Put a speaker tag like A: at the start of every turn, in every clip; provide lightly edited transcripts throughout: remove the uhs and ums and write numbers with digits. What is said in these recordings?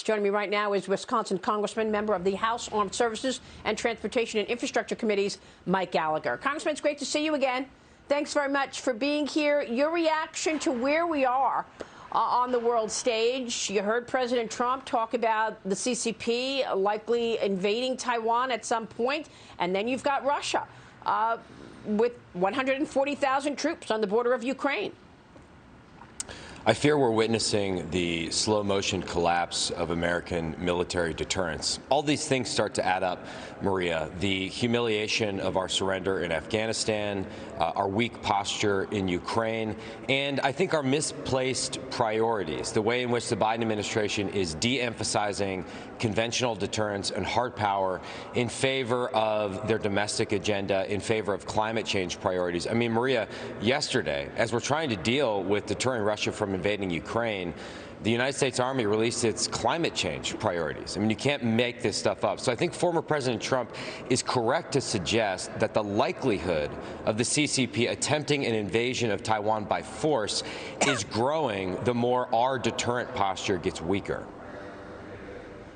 A: Joining me right now is Wisconsin Congressman, member of the House Armed Services and Transportation and Infrastructure Committees, Mike Gallagher. Congressman, it's great to see you again. Thanks very much for being here. Your reaction to where we are on the world stage. You heard President Trump talk about the CCP likely invading Taiwan at some point, and then you've got Russia with 140,000 troops on the border of Ukraine.
B: I fear we're witnessing the slow-motion collapse of American military deterrence. All these things start to add up, Maria. The humiliation of our surrender in Afghanistan, our weak posture in Ukraine, and I think our misplaced priorities, the way in which the Biden administration is de-emphasizing conventional deterrence and hard power in favor of their domestic agenda, in favor of climate change priorities. I mean, Maria, yesterday, as we're trying to deal with deterring Russia from invading Ukraine, the United States Army released its climate change priorities. I mean, you can't make this stuff up. So I think former President Trump is correct to suggest that the likelihood of the CCP attempting an invasion of Taiwan by force is growing the more our deterrent posture gets weaker.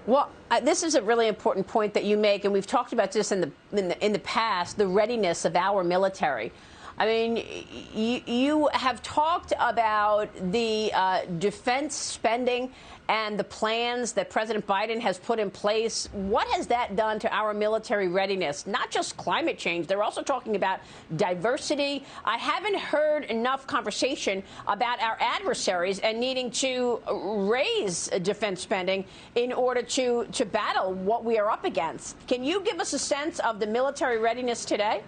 A: Well, this is a really important point that you make, and we've talked about this in the past, the readiness of our military. I mean, you have talked about the defense spending and the plans that President Biden has put in place. What has that done to our military readiness? Not just climate change. They're also talking about diversity. I haven't heard enough conversation about our adversaries and needing to raise defense spending in order to battle what we are up against. Can you give us a sense of the military readiness today?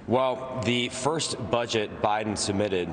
B: Well, the first budget Biden submitted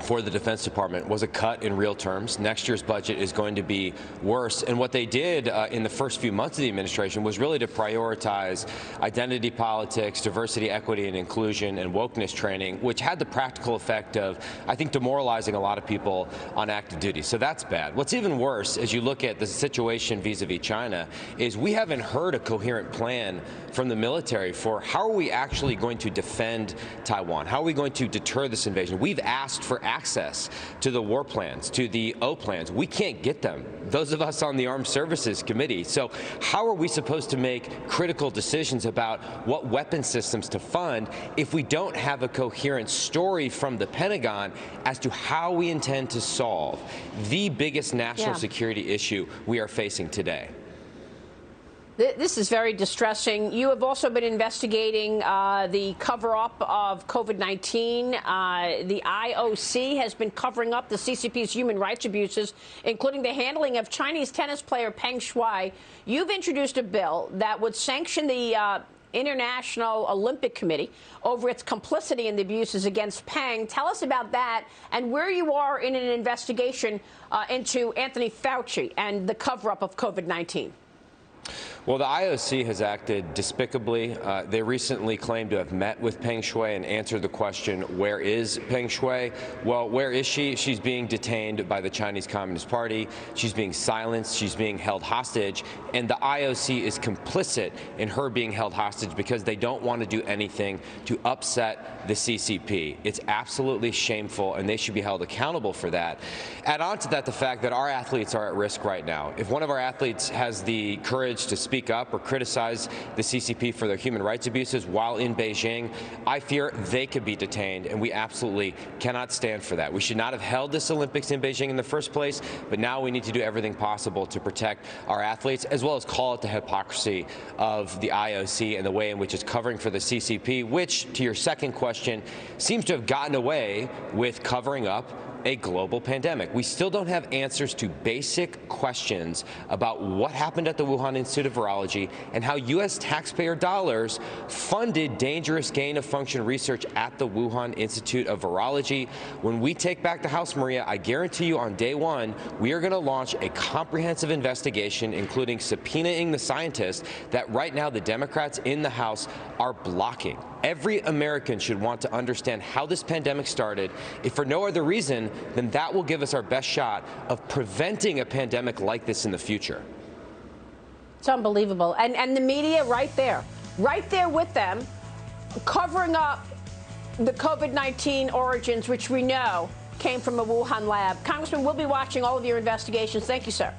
B: for the Defense Department was a cut in real terms. Next year's budget is going to be worse. And what they did in the first few months of the administration was really to prioritize identity politics, diversity, equity, and inclusion, and wokeness training, which had the practical effect of, I think, demoralizing a lot of people on active duty. So that's bad. What's even worse, as you look at the situation vis-a-vis China, is we haven't heard a coherent plan from the military for how are we actually going to defend Taiwan? How are we going to deter this invasion? We've asked for access to the war plans, to the O plans. We can't get them, those of us on the Armed Services Committee. So how are we supposed to make critical decisions about what weapon systems to fund if we don't have a coherent story from the Pentagon as to how we intend to solve the biggest national security issue we are facing today?
A: This is very distressing. You have also been investigating the cover-up of COVID-19. The IOC has been covering up the CCP's human rights abuses, including the handling of Chinese tennis player Peng Shuai. You've introduced a bill that would sanction the International Olympic Committee over its complicity in the abuses against Peng. Tell us about that and where you are in an investigation into Anthony Fauci and the cover-up of COVID-19.
B: Well, the IOC has acted despicably. They recently claimed to have met with Peng Shuai and answered the question, where is Peng Shuai? Well, where is she? She's being detained by the Chinese Communist Party. She's being silenced. She's being held hostage. And the IOC is complicit in her being held hostage because they don't want to do anything to upset the CCP. It's absolutely shameful, and they should be held accountable for that. Add on to that the fact that our athletes are at risk right now. If one of our athletes has the courage to speak up or criticize the CCP for their human rights abuses while in Beijing, I fear they could be detained, and we absolutely cannot stand for that. We should not have held this Olympics in Beijing in the first place, but now we need to do everything possible to protect our athletes, as well as call out the hypocrisy of the IOC and the way in which it's covering for the CCP, which, to your second question, seems to have gotten away with covering up a global pandemic. We still don't have answers to basic questions about what happened at the Wuhan Institute of Virology and how U.S. taxpayer dollars funded dangerous gain-of-function research at the Wuhan Institute of Virology. When we take back the House, Maria, I guarantee you on day one, we are going to launch a comprehensive investigation, including subpoenaing the scientists that right now the Democrats in the House are blocking. Every American should want to understand how this pandemic started, if for no other reason than that will give us our best shot of preventing a pandemic like this in the future.
A: It's unbelievable. And the media right there with them, covering up the COVID-19 origins, which we know came from a Wuhan lab. Congressman, we'll be watching all of your investigations. Thank you, sir.